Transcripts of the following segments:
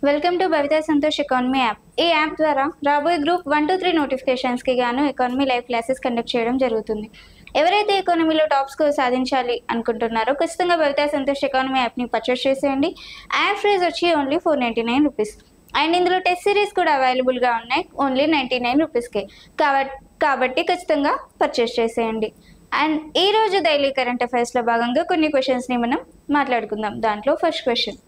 Welcome to Bhavitha Santosh economy app. ఈ app ద్వారా రాబోయే గ్రూప్ 1 to 3 నోటిఫికేషన్స్కి గాను ఎకానమీ లైవ్ క్లాసెస్ కండక్ట్ చేయడం జరుగుతుంది. ఎవరైతే ఎకానమీలో టాప్ స్కోర్ సాధించాలి అనుకుంటున్నారో ఖచ్చితంగా భవితా సంతోష్ ఎకానమీ యాప్ని పర్చేస్ చేసేయండి. యాప్ ప్రైస్ వచ్చి ఓన్లీ 499 రూపీస్. అండ్ ఇందులో టెస్ట్ సిరీస్ కూడా అవైలబుల్గా ఉన్నాయి ఓన్లీ 99 రూపీస్కే. కాబట్టి ఖచ్చితంగా పర్చేస్ చేసేయండి. అండ్ ఈరోజు డైలీ కరెంట్ అఫైర్స్లో భాగంగా కొన్ని క్వశ్చన్స్ని మనం మాట్లాడుకుందాం. దాంట్లో ఫస్ట్ క్వశ్చన్,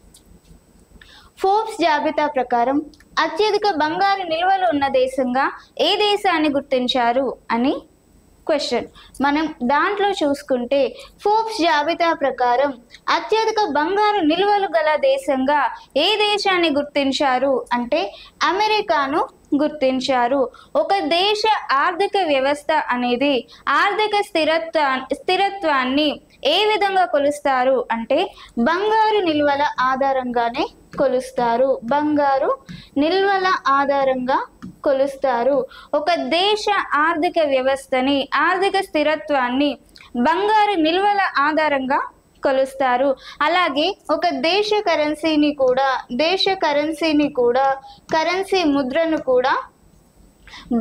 ఫోర్బ్స్ జాబితా ప్రకారం అత్యధిక బంగారు నిల్వలు ఉన్న దేశంగా ఏ దేశాన్ని గుర్తించారు అని క్వశ్చన్. మనం దాంట్లో చూసుకుంటే ఫోర్బ్స్ జాబితా ప్రకారం అత్యధిక బంగారు నిల్వలు గల దేశంగా ఏ దేశాన్ని గుర్తించారు అంటే అమెరికాను గుర్తించారు. ఒక దేశ ఆర్థిక వ్యవస్థ అనేది ఆర్థిక స్థిరత్వాన్ని ఏ విధంగా కొలుస్తారు అంటే బంగారు నిల్వల ఆధారంగానే కొలుస్తారు. బంగారు నిల్వల ఆధారంగా కొలుస్తారు. ఒక దేశ ఆర్థిక వ్యవస్థని ఆర్థిక స్థిరత్వాన్ని బంగారు నిల్వల ఆధారంగా కొలుస్తారు. అలాగే ఒక దేశ కరెన్సీని కూడా కరెన్సీ ముద్రను కూడా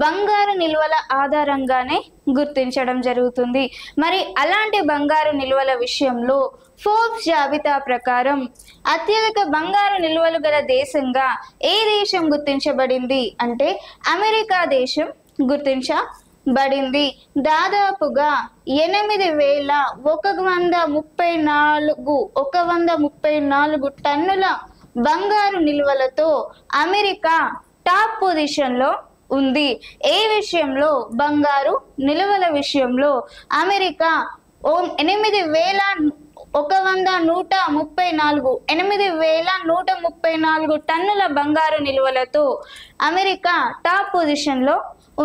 బంగారు నిల్వల ఆధారంగానే గుర్తించడం జరుగుతుంది. మరి అలాంటి బంగారు నిల్వల విషయంలో ఫోర్బ్స్ జాబితా ప్రకారం అత్యధిక బంగారు నిల్వలు గల దేశంగా ఏ దేశం గుర్తించబడింది అంటే అమెరికా దేశం గుర్తించబడింది. దాదాపుగా 8,134 టన్నుల బంగారు నిల్వలతో అమెరికా టాప్ పొజిషన్లో ఉంది. ఏ విషయంలో? బంగారు నిల్వల విషయంలో అమెరికా 8,134 టన్నుల బంగారు నిల్వలతో అమెరికా టాప్ పొజిషన్లో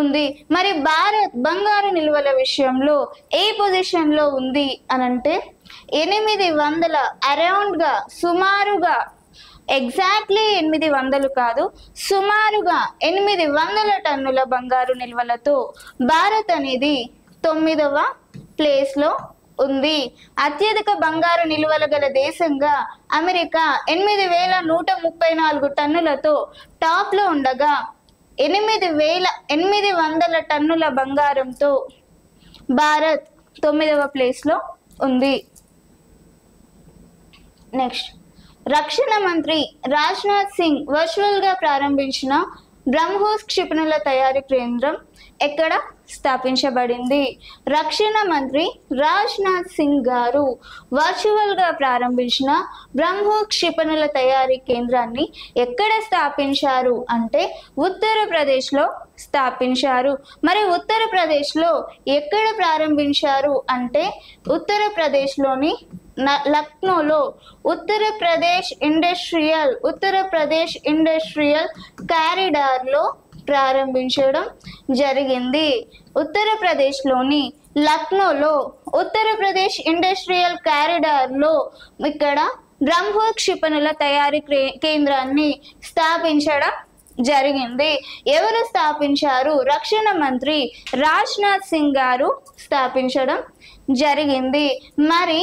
ఉంది. మరి భారత్ బంగారు నిల్వల విషయంలో ఏ పొజిషన్లో ఉంది అనంటే 800 అరౌండ్గా సుమారుగా ఎగ్జాక్ట్లీ 800 కాదు, సుమారుగా 800 టన్నుల బంగారు నిల్వలతో భారత్ అనేది 9వ ప్లేస్లో ఉంది. అత్యధిక బంగారు నిల్వలు గల దేశంగా అమెరికా 8,134 టన్నులతో టాప్లో ఉండగా 8,800 టన్నుల బంగారంతో భారత్ 9వ ప్లేస్లో ఉంది. నెక్స్ట్, రక్షణ మంత్రి రాజ్నాథ్ సింగ్ వర్చువల్గా ప్రారంభించిన బ్రహ్మోస్ క్షిపణుల తయారీ కేంద్రం ఎక్కడ స్థాపించబడింది? రక్షణ మంత్రి రాజ్నాథ్ సింగ్ గారు వర్చువల్గా ప్రారంభించిన బ్రహ్మోస్ క్షిపణుల తయారీ కేంద్రాన్ని ఎక్కడ స్థాపించారు అంటే ఉత్తరప్రదేశ్లో స్థాపించారు. మరి ఉత్తరప్రదేశ్లో ఎక్కడ ప్రారంభించారు అంటే ఉత్తరప్రదేశ్లోని లక్నోలో ఉత్తరప్రదేశ్ ఇండస్ట్రియల్ కారిడార్లో ప్రారంభించడం జరిగింది. ఉత్తరప్రదేశ్లోని లక్నోలో ఉత్తరప్రదేశ్ ఇండస్ట్రియల్ కారిడార్లో ఇక్కడ బ్రహ్మోస్ క్షిపణుల తయారీ కేంద్రాన్ని స్థాపించడం జరిగింది. ఎవరు స్థాపించారు? రక్షణ మంత్రి రాజ్నాథ్ సింగ్ గారు స్థాపించడం జరిగింది. మరి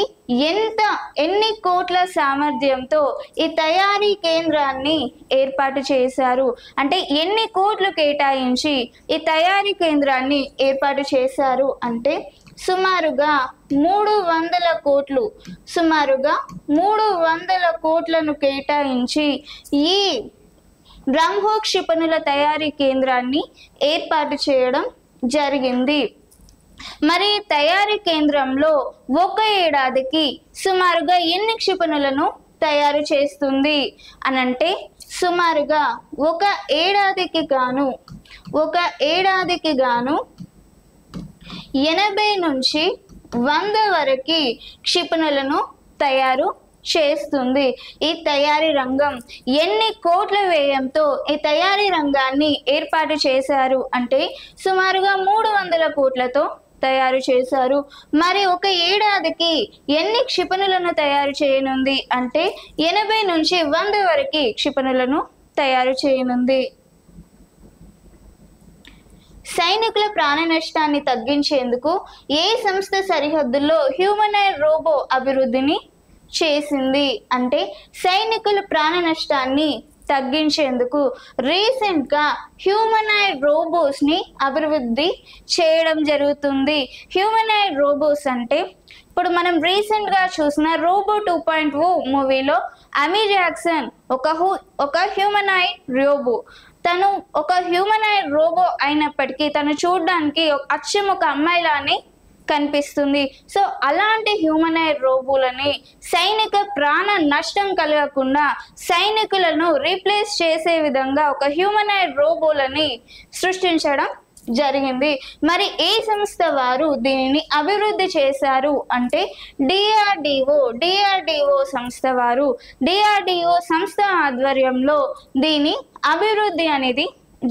ఎన్ని కోట్ల సామర్థ్యంతో ఈ తయారీ కేంద్రాన్ని ఏర్పాటు చేశారు అంటే ఎన్ని కోట్లు కేటాయించి ఈ తయారీ కేంద్రాన్ని ఏర్పాటు చేశారు అంటే సుమారుగా 300 కోట్లను కేటాయించి ఈ బ్రహ్మోస్ క్షిపణుల తయారీ కేంద్రాన్ని ఏర్పాటు చేయడం జరిగింది. మరి తయారీ కేంద్రంలో ఒక ఏడాదికి సుమారుగా ఎన్ని క్షిపణులను తయారు చేస్తుంది అనంటే సుమారుగా ఒక ఏడాదికి గాను 80 నుంచి 100 వరకు క్షిపణులను తయారు చేస్తుంది. ఈ తయారీ రంగం ఎన్ని కోట్ల వ్యయంతో ఈ తయారీ రంగాన్ని ఏర్పాటు చేశారు అంటే సుమారుగా 300 కోట్లతో తయారు చేశారు. మరి ఒక ఏడాదికి ఎన్ని క్షిపణులను తయారు చేయనుంది అంటే 80 నుంచి 100 వరకు క్షిపణులను తయారు చేయనుంది. సైనికుల ప్రాణ నష్టాన్ని తగ్గించేందుకు ఏ సంస్థ సరిహద్దుల్లో హ్యూమనాయిడ్ రోబో అభివృద్ధిని చేసింది అంటే సైనికుల ప్రాణ నష్టాన్ని తగ్గించేందుకు రీసెంట్గా హ్యూమనాయిడ్ రోబోస్ని అభివృద్ధి చేయడం జరుగుతుంది. హ్యూమనాయిడ్ రోబోస్ అంటే ఇప్పుడు మనం రీసెంట్గా చూసిన రోబో 2.0 మూవీలో అమీ జాక్సన్ ఒక హ్యూమనాయిడ్ రోబో. తను ఒక హ్యూమనాయిడ్ రోబో అయినప్పటికీ తను చూడడానికి అచ్చం ఒక అమ్మాయిలానే కనిపిస్తుంది. సో అలాంటి హ్యూమనాయిడ్ రోబోలని సైనిక ప్రాణ నష్టం కలగకుండా సైనికులను రీప్లేస్ చేసే విధంగా ఒక హ్యూమనాయిడ్ రోబోలని సృష్టించడం జరిగింది. మరి ఏ సంస్థ వారు దీనిని అభివృద్ధి చేశారు అంటే డిఆర్డిఓ సంస్థ వారు. డిఆర్డిఓ సంస్థ ఆధ్వర్యంలో దీని అభివృద్ధి అనేది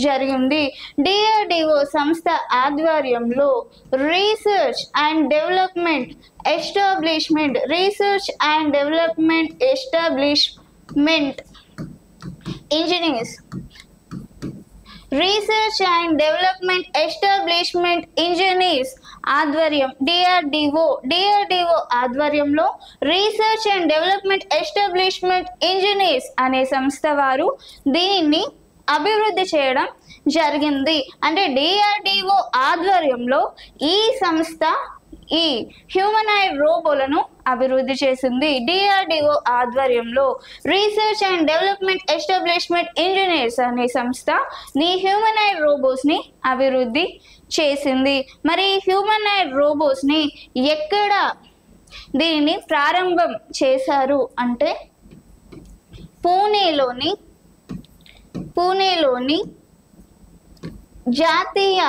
జరిగింది. డిఆర్డిఓ సంస్థ ఆధ్వర్యంలో research and development establishment engineers ఆధ్వర్యం డిఆర్డిఓ ఆధ్వర్యంలో research and development establishment engineers అనే సంస్థ వారు దీనిని అభివృద్ధి చేయడం జరిగింది. అంటే డిఆర్డిఓ ఆధ్వర్యంలో ఈ సంస్థ ఈ హ్యూమనాయిడ్ రోబోలను అభివృద్ధి చేసింది. డిఆర్డిఓ ఆధ్వర్యంలో research and development establishment engineers అనే సంస్థ ఈ హ్యూమనాయిడ్ రోబోస్ని అభివృద్ధి చేసింది. మరి హ్యూమనాయిడ్ రోబోస్ని ఎక్కడ దీనిని ప్రారంభం చేశారు అంటే పూణేలోని జాతీయ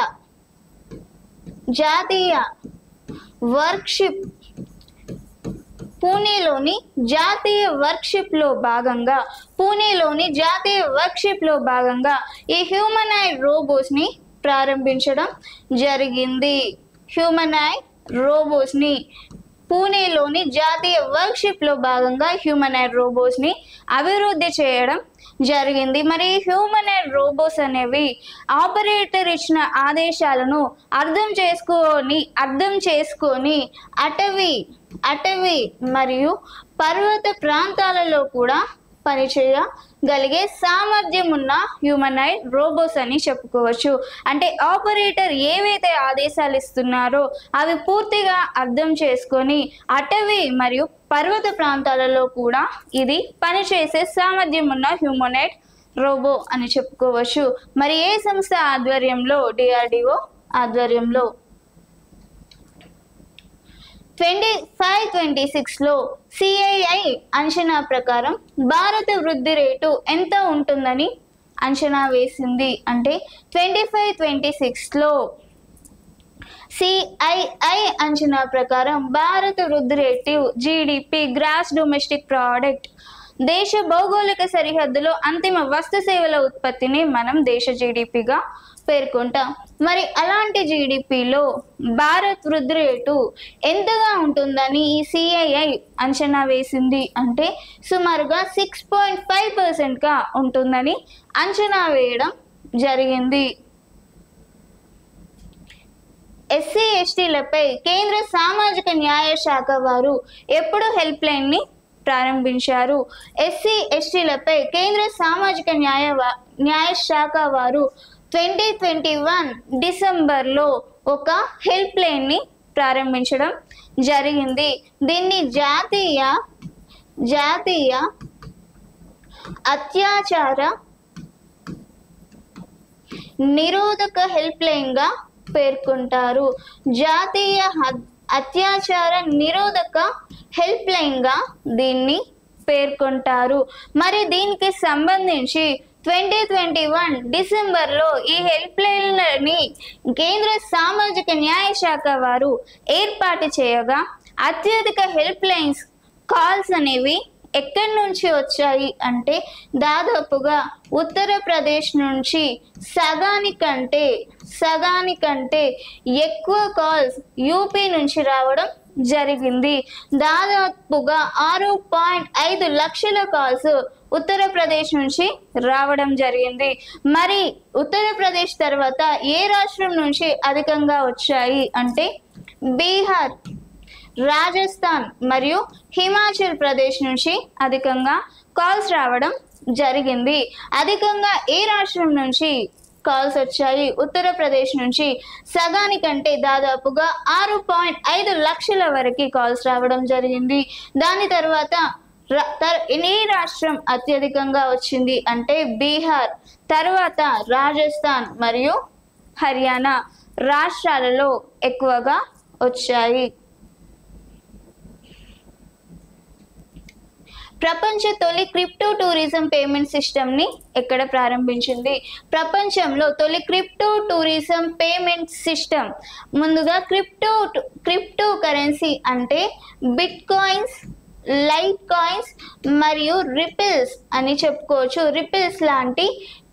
వర్క్షిప్లో భాగంగా ఈ హ్యూమనాయిడ్ రోబోస్ని ప్రారంభించడం జరిగింది. పూణేలోని జాతీయ వర్క్షిప్లో భాగంగా హ్యూమనాయిడ్ రోబోస్ని అభివృద్ధి చేయడం జరిగింది. మరి హ్యూమనాయిడ్ రోబోస్ అనేవి ఆపరేటర్ ఇచ్చిన ఆదేశాలను అర్థం చేసుకొని అటవీ మరియు పర్వత ప్రాంతాలలో కూడా పనిచేయగలిగే సామర్థ్యం ఉన్న హ్యూమనాయిడ్ రోబోస్ అని చెప్పుకోవచ్చు. అంటే ఆపరేటర్ ఏవైతే ఆదేశాలు ఇస్తున్నారో అవి పూర్తిగా అర్థం చేసుకొని అటవీ మరియు పర్వత ప్రాంతాలలో కూడా ఇది పనిచేసే సామర్థ్యం ఉన్న హ్యూమనాయిడ్ రోబో అని చెప్పుకోవచ్చు. మరి ఏ సంస్థ ఆధ్వర్యంలో? డిఆర్డిఓ ఆధ్వర్యంలో. 25-26లో సిఐఐ అంచనా ప్రకారం భారత వృద్ధి రేటు ఎంత ఉంటుందని అంచనా వేసింది. అంటే 25-26లో సిఐఐ అంచనా ప్రకారం భారత వృద్ధి రేటు జీడిపి గ్రాస్ డొమెస్టిక్ ప్రోడక్ట్ దేశ భౌగోళిక సరిహద్దులో అంతిమ వస్తు సేవల ఉత్పత్తిని మనం దేశ జీడిపిగా పేర్కొంటాం. మరి అలాంటి జీడిపిలో భారత్ వృద్ధి రేటు ఎంతగా ఉంటుందని ఈ సిఐఐ అంచనా వేసింది. అంటే సుమారుగా 6.5%గా ఉంటుందని అంచనా వేయడం జరిగింది. ఎస్సీ ఎస్టీలపై కేంద్ర సామాజిక న్యాయ శాఖ వారు ఎప్పుడు హెల్ప్ లైన్ని ప్రారంభించారు? ఎస్సీ ఎస్టీలపై కేంద్ర సామాజిక న్యాయ శాఖ వారు 2021 డిసెంబర్లో ఒక హెల్ప్ లైన్ని ప్రారంభించడం జరిగింది. దీన్ని జాతీయ అత్యాచార నిరోధక హెల్ప్ లైన్గా పేర్కొంటారు. జాతీయ అత్యాచార నిరోధక హెల్ప్ లైన్గా దీన్ని పేర్కొంటారు. మరి దీనికి సంబంధించి 2021 డిసెంబర్లో ఈ హెల్ప్ లైన్లని కేంద్ర సామాజిక న్యాయ శాఖ వారు ఏర్పాటు చేయగా అత్యధిక హెల్ప్ లైన్స్ కాల్స్ అనేవి ఎక్కడి నుంచి వచ్చాయి అంటే దాదాపుగా ఉత్తరప్రదేశ్ నుంచి సగానికంటే ఎక్కువ కాల్స్ యూపీ నుంచి రావడం జరిగింది. దాదాపుగా 6.5 లక్షల కాల్స్ ఉత్తరప్రదేశ్ నుంచి రావడం జరిగింది. మరి ఉత్తరప్రదేశ్ తర్వాత ఏ రాష్ట్రం నుంచి అధికంగా వచ్చాయి అంటే బీహార్, రాజస్థాన్ మరియు హిమాచల్ ప్రదేశ్ నుంచి అధికంగా కాల్స్ రావడం జరిగింది. అధికంగా ఏ రాష్ట్రం నుంచి కాల్స్ వచ్చాయి? ఉత్తరప్రదేశ్ నుంచి సగానికంటే దాదాపుగా 6.5 లక్షల వరకు కాల్స్ రావడం జరిగింది. దాని తర్వాత ఏ రాష్ట్రం అత్యధికంగా వచ్చింది అంటే బీహార్, తర్వాత రాజస్థాన్ మరియు హర్యానా రాష్ట్రాలలో ఎక్కువగా వచ్చాయి. ప్రపంచ తొలి క్రిప్టో టూరిజం పేమెంట్ సిస్టమ్ని ఎక్కడ ప్రారంభించింది? ప్రపంచంలో తొలి క్రిప్టో టూరిజం పేమెంట్ సిస్టమ్ ముందుగా క్రిప్టో కరెన్సీ అంటే బిట్ కాయిన్స్, లైట్ కాయిన్స్ మరియు రిపిల్స్ అని చెప్పుకోవచ్చు. రిపిల్స్ లాంటి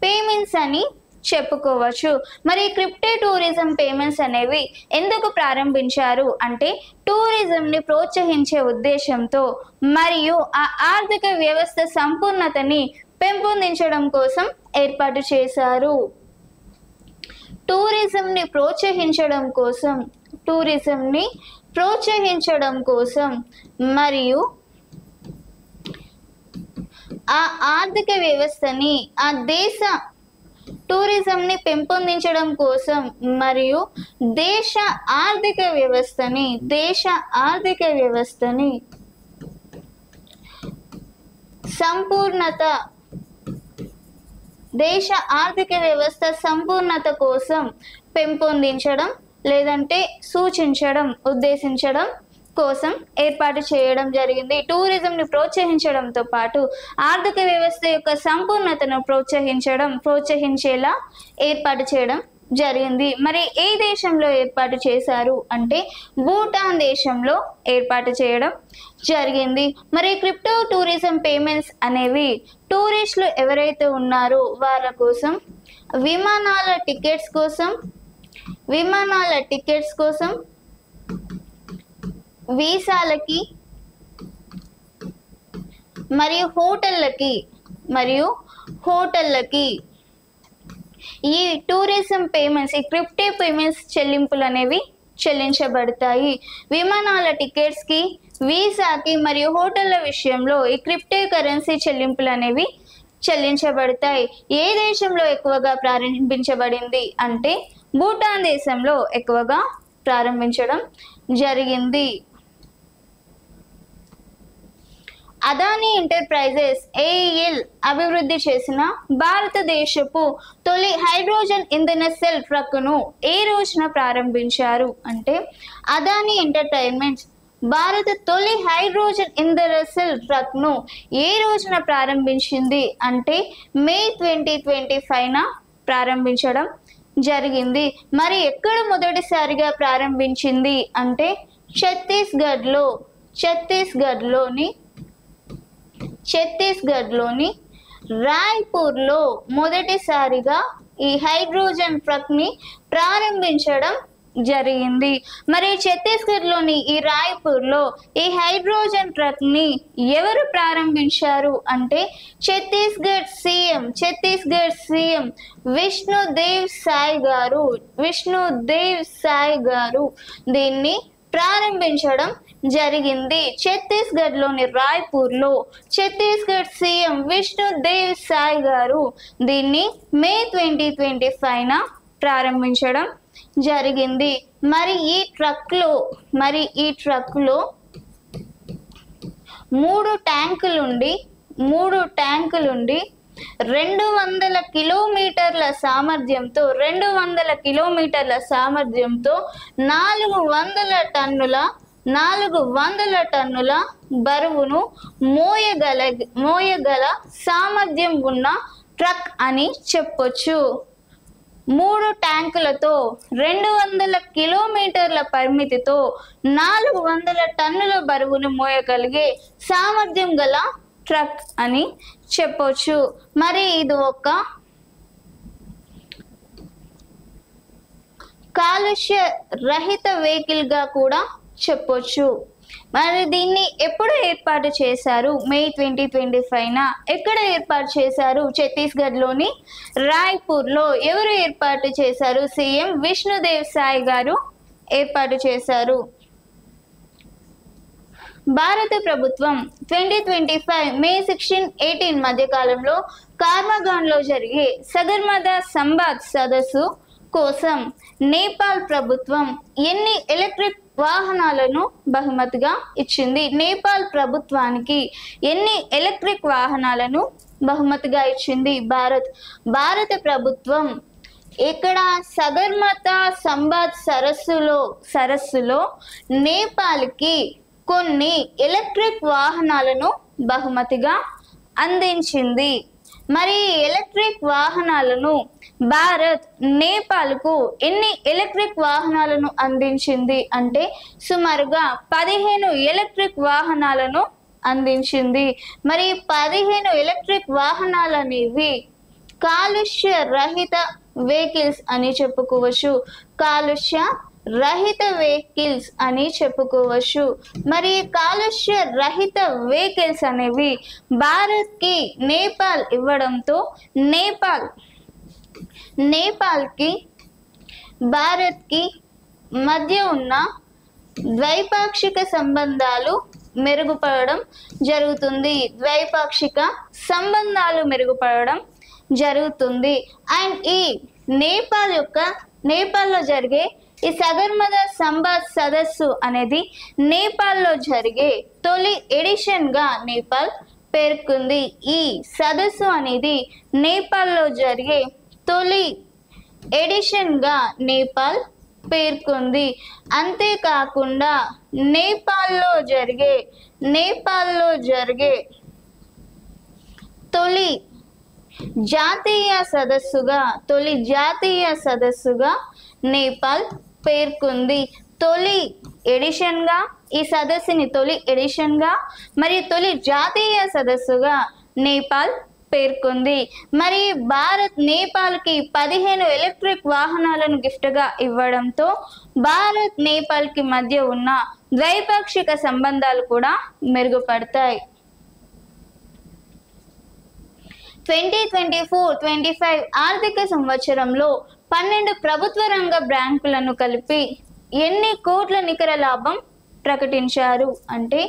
పేమెంట్స్ అని చెప్పుకోవచ్చు. మరి క్రిప్టో టూరిజం పేమెంట్స్ అనేవి ఎందుకు ప్రారంభించారు అంటే టూరిజంని ప్రోత్సహించే ఉద్దేశంతో మరియు ఆ ఆర్థిక వ్యవస్థ సంపూర్ణతని పెంపొందించడం కోసం ఏర్పాటు చేశారు. టూరిజంని ప్రోత్సహించడం కోసం మరియు ఆ ఆర్థిక వ్యవస్థని టూరిజంని పెంపొందించడం కోసం మరియు దేశ ఆర్థిక వ్యవస్థని సంపూర్ణత కోసం పెంపొందించడం లేదంటే ఉద్దేశించడం కోసం ఏర్పాటు చేయడం జరిగింది. టూరిజంని ప్రోత్సహించడంతో పాటు ఆర్థిక వ్యవస్థ యొక్క సంపూర్ణతను ప్రోత్సహించేలా ఏర్పాటు చేయడం జరిగింది. మరి ఏ దేశంలో ఏర్పాటు చేశారు అంటే భూటాన్ దేశంలో ఏర్పాటు చేయడం జరిగింది. మరి క్రిప్టో టూరిజం పేమెంట్స్ అనేవి టూరిస్టులు ఎవరైతే ఉన్నారో వాళ్ళ కోసం విమానాల టికెట్స్ కోసం వీసాలకి మరియు హోటళ్ళకి ఈ టూరిజం పేమెంట్స్, ఈ క్రిప్టో పేమెంట్స్ చెల్లింపులు అనేవి చెల్లించబడతాయి. విమానాల టికెట్స్కి, వీసాకి మరియు హోటళ్ళ విషయంలో ఈ క్రిప్టో కరెన్సీ చెల్లింపులు అనేవి చెల్లించబడతాయి. ఏ దేశంలో ఎక్కువగా ప్రారంభించబడింది అంటే భూటాన్ దేశంలో ఎక్కువగా ప్రారంభించడం జరిగింది. అదానీ ఎంటర్ప్రైజెస్ AEL అభివృద్ధి చేసిన భారతదేశపు తొలి హైడ్రోజన్ ఇంధన సెల్ ట్రక్ను ఏ రోజున ప్రారంభించారు అంటే అదానీ ఎంటర్టైన్మెంట్స్ భారత తొలి హైడ్రోజన్ ఇంధన సెల్ ట్రక్ను ఏ రోజున ప్రారంభించింది అంటే మే 2025న ప్రారంభించడం జరిగింది. మరి ఎక్కడ మొదటిసారిగా ప్రారంభించింది అంటే ఛత్తీస్గఢ్లోని రాయ్పూర్లో మొదటిసారిగా ఈ హైడ్రోజన్ ట్రక్ని ప్రారంభించడం జరిగింది. మరి ఛత్తీస్గఢ్లోని ఈ రాయ్పూర్లో ఈ హైడ్రోజన్ ట్రక్ని ఎవరు ప్రారంభించారు అంటే ఛత్తీస్గఢ్ సీఎం విష్ణుదేవ్ సాయ్ గారు దీన్ని ప్రారంభించడం జరిగింది. ఛత్తీస్గఢ్లోని రాయ్పూర్లో ఛత్తీస్గఢ్ సీఎం విష్ణుదేవ్ సాయ్ గారు దీన్ని మే 2025న ప్రారంభించడం జరిగింది. మరి ఈ ట్రక్లో 3 ట్యాంకులుండి 200 కిలోమీటర్ల సామర్థ్యంతో 400 టన్నుల బరువును మోయగల సామర్థ్యం ఉన్న ట్రక్ అని చెప్పొచ్చు. 3 ట్యాంకులతో 200 కిలోమీటర్ల పరిమితితో 400 టన్నుల బరువును మోయగలిగే సామర్థ్యం గల ట్రక్ అని చెప్పొచ్చు. మరి ఇది ఒక కాలుష్య రహిత వెహికల్ గా కూడా చెప్పొచ్చు. మరి దీన్ని ఎప్పుడు ఏర్పాటు చేశారు? మే 2025న. ఎక్కడ ఏర్పాటు చేశారు? ఛత్తీస్గఢ్లోని రాయ్పూర్లో. ఎవరు ఏర్పాటు చేశారు? సీఎం విష్ణుదేవ్ సాయ్ గారు ఏర్పాటు చేశారు. భారత ప్రభుత్వం 2025 మే 16-18 మధ్య కాలంలో కార్మగాన్లో జరిగే సగర్మదా సంవాద్ సదస్సు కోసం నేపాల్ ప్రభుత్వం ఎన్ని ఎలక్ట్రిక్ వాహనాలను బహుమతిగా ఇచ్చింది? నేపాల్ ప్రభుత్వానికి ఎన్ని ఎలక్ట్రిక్ వాహనాలను బహుమతిగా ఇచ్చింది భారత ప్రభుత్వం? ఇక్కడ సగర్మతా సంవాద్ సరస్సులో నేపాల్కి కొన్ని ఎలక్ట్రిక్ వాహనాలను బహుమతిగా అందించింది. మరి ఎలక్ట్రిక్ వాహనాలను భారత్ నేపాల్కు ఎన్ని ఎలక్ట్రిక్ వాహనాలను అందించింది అంటే సుమారుగా 15 ఎలక్ట్రిక్ వాహనాలను అందించింది. మరి 15 ఎలక్ట్రిక్ వాహనాలు అనేవి కాలుష్య రహిత వెహికల్స్ అని చెప్పుకోవచ్చు. కాలుష్య రహిత వెహికల్స్ అని చెప్పుకోవచ్చు. మరి కాలుష్య రహిత వెహికల్స్ అనేవి భారత్కి నేపాల్ ఇవ్వడంతో నేపాల్కి భారత్కి మధ్య ఉన్న ద్వైపాక్షిక సంబంధాలు మెరుగుపడడం జరుగుతుంది. అండ్ ఈ నేపాల్లో జరిగే ఈ సగర్మదా సంవాద్ సదస్సు అనేది నేపాల్లో జరిగే తొలి ఎడిషన్గా నేపాల్ పేర్కొంది. ఈ సదస్సు అనేది నేపాల్లో జరిగే తొలి ఎడిషన్గా నేపాల్ పేర్కొంది. అంతేకాకుండా నేపాల్లో జరిగే తొలి జాతీయ సదస్సుగా నేపాల్ పేర్కొంది. ఈ సదస్సుని తొలి ఎడిషన్గా మరియు తొలి జాతీయ సదస్సుగా నేపాల్ పేర్కొంది. మరి భారత్ నేపాల్కి 15 ఎలక్ట్రిక్ వాహనాలను గిఫ్ట్గా ఇవ్వడంతో భారత్ నేపాల్కి మధ్య ఉన్న ద్వైపాక్షిక సంబంధాలు కూడా మెరుగుపడతాయి. 2024-25 ఆర్థిక సంవత్సరంలో 12 ప్రభుత్వ రంగ బ్యాంకులను కలిపి ఎన్ని కోట్ల నికర లాభం ప్రకటించారు అంటే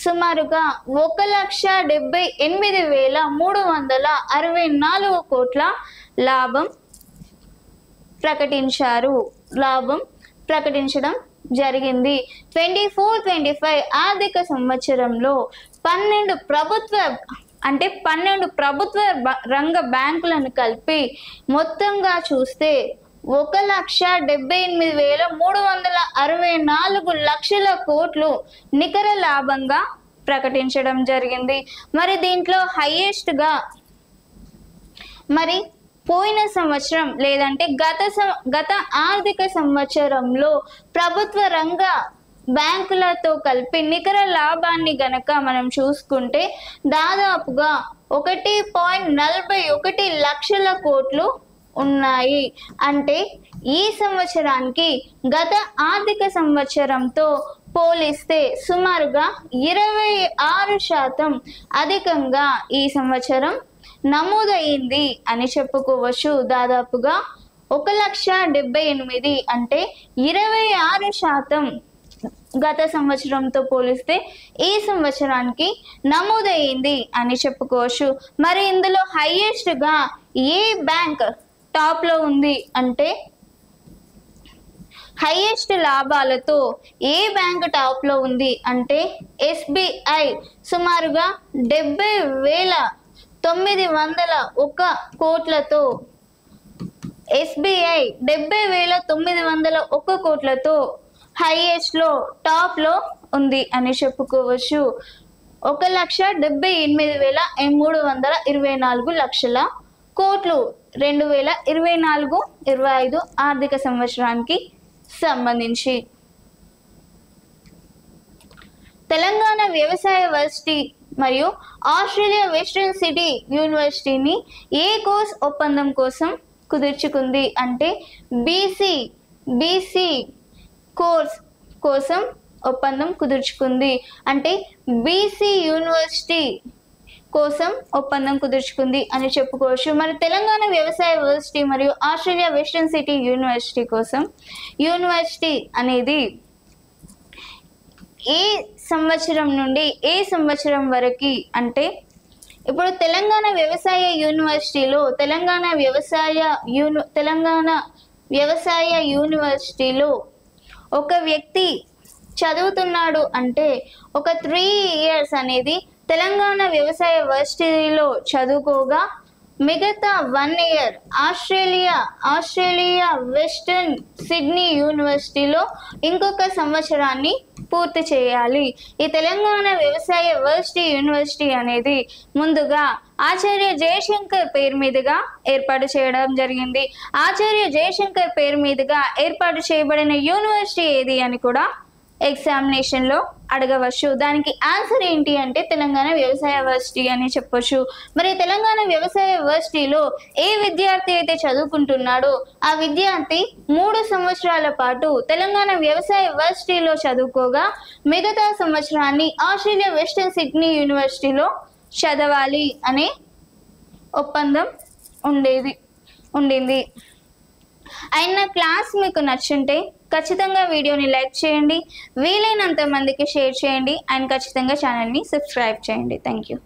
సుమారుగా 1,78,364 కోట్ల లాభం ప్రకటించడం జరిగింది. 24-25 ఆర్థిక సంవత్సరంలో 12 ప్రభుత్వ రంగ బ్యాంకులను కలిపి మొత్తంగా చూస్తే 1,78,364 కోట్లు నికర లాభంగా ప్రకటించడం జరిగింది. మరి దీంట్లో హైయెస్ట్గా మరి పోయిన సంవత్సరం లేదంటే గత ఆర్థిక సంవత్సరంలో ప్రభుత్వ రంగ బ్యాంకులతో కలిపి నికర లాభాన్ని గనక మనం చూసుకుంటే దాదాపుగా 1.41 లక్షల కోట్లు ఉన్నాయి. అంటే ఈ సంవత్సరానికి గత ఆర్థిక సంవత్సరంతో పోలిస్తే సుమారుగా 26% అధికంగా ఈ సంవత్సరం నమోదైంది అని చెప్పుకోవచ్చు. దాదాపుగా 1,78,000 అంటే 26% గత సంవత్సరంతో పోలిస్తే ఈ సంవత్సరానికి నమోదైంది అని చెప్పుకోవచ్చు. మరి ఇందులో హైయెస్ట్గా ఏ బ్యాంక్ టాప్లో ఉంది అంటే హైయెస్ట్ లాభాలతో ఏ బ్యాంక్ టాప్లో ఉంది అంటే SBI సుమారుగా 70,901 కోట్లతో SBI 70,901 కోట్లతో హైయెస్ట్లో టాప్లో ఉంది అని చెప్పుకోవచ్చు. 1,78,324 కోట్లు 2024-25 ఆర్థిక సంవత్సరానికి సంబంధించి. తెలంగాణ వ్యవసాయ వర్సిటీ మరియు ఆస్ట్రేలియా వెస్టర్న్ సిటీ యూనివర్సిటీని ఏ కోర్స్ ఒప్పందం కోసం కుదుర్చుకుంది అంటే బీసీ కోర్స్ కోసం ఒప్పందం కుదుర్చుకుంది. అంటే బీసీ యూనివర్సిటీ కోసం ఒప్పందం కుదుర్చుకుంది అని చెప్పుకోవచ్చు. మరి తెలంగాణ వ్యవసాయ యూనివర్సిటీ మరియు ఆస్ట్రేలియా వెస్టర్న్ సిటీ యూనివర్సిటీ కోసం యూనివర్సిటీ అనేది ఏ సంవత్సరం నుండి ఏ సంవత్సరం వరకు అంటే ఇప్పుడు తెలంగాణ వ్యవసాయ యూనివర్సిటీలో యూనివర్సిటీలో ఒక వ్యక్తి చదువుతున్నాడు అంటే ఒక 3 years అనేది తెలంగాణ వ్యవసాయ యూనివర్సిటీలో చదువుకోగా మిగతా 1 year ఆస్ట్రేలియా వెస్టర్న్ సిడ్నీ యూనివర్సిటీలో ఇంకొక సంవత్సరాన్ని పూర్తి చేయాలి. ఈ తెలంగాణ వ్యవసాయ యూనివర్సిటీ అనేది ముందుగా ఆచార్య జయశంకర్ పేరు మీదుగా ఏర్పాటు చేయడం జరిగింది. ఆచార్య జయశంకర్ పేరు మీదుగా ఏర్పాటు చేయబడిన యూనివర్సిటీ ఏది అని కూడా ఎగ్జామినేషన్లో అడగవచ్చు. దానికి ఆన్సర్ ఏంటి అంటే తెలంగాణ వ్యవసాయ యూనివర్సిటీ అని చెప్పొచ్చు. మరి తెలంగాణ వ్యవసాయ యూనివర్సిటీలో ఏ విద్యార్థి అయితే చదువుకుంటున్నాడో ఆ విద్యార్థి 3 సంవత్సరాల పాటు తెలంగాణ వ్యవసాయ యూనివర్సిటీలో చదువుకోగా మిగతా సంవత్సరాన్ని ఆస్ట్రేలియా వెస్టర్న్ సిడ్నీ యూనివర్సిటీలో చదవాలి అనే ఒప్పందం ఉండింది. అయిన క్లాస్ మీకు నచ్చుంటే ఖచ్చితంగా వీడియోని లైక్ చేయండి, వీలైనంత మందికి షేర్ చేయండి అండ్ ఖచ్చితంగా ఛానల్ని సబ్స్క్రైబ్ చేయండి. Thank you.